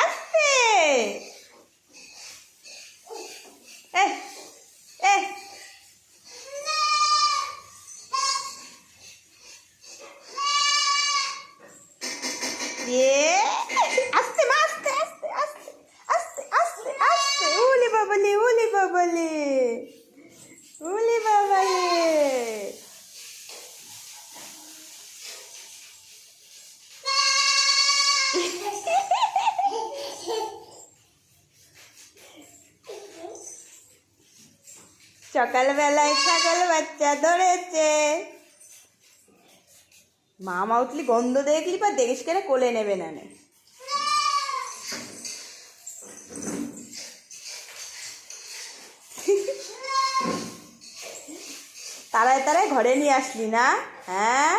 আস্তে এ এ ये আস্তে মা আস্তে আস্তে আস্তে আস্তে আস্তে আস্তে ওলে বাবালে ওলে বাবালে ওলে বাবালে সকালবেলায় ছাগল বাচ্চা ধরেছে। মা উঠলি গন্ধ দেখলি বা দেখিস কেন কোলে নেবে না নে। তারায় তারায় ঘরে নিয়ে আসলি না? হ্যাঁ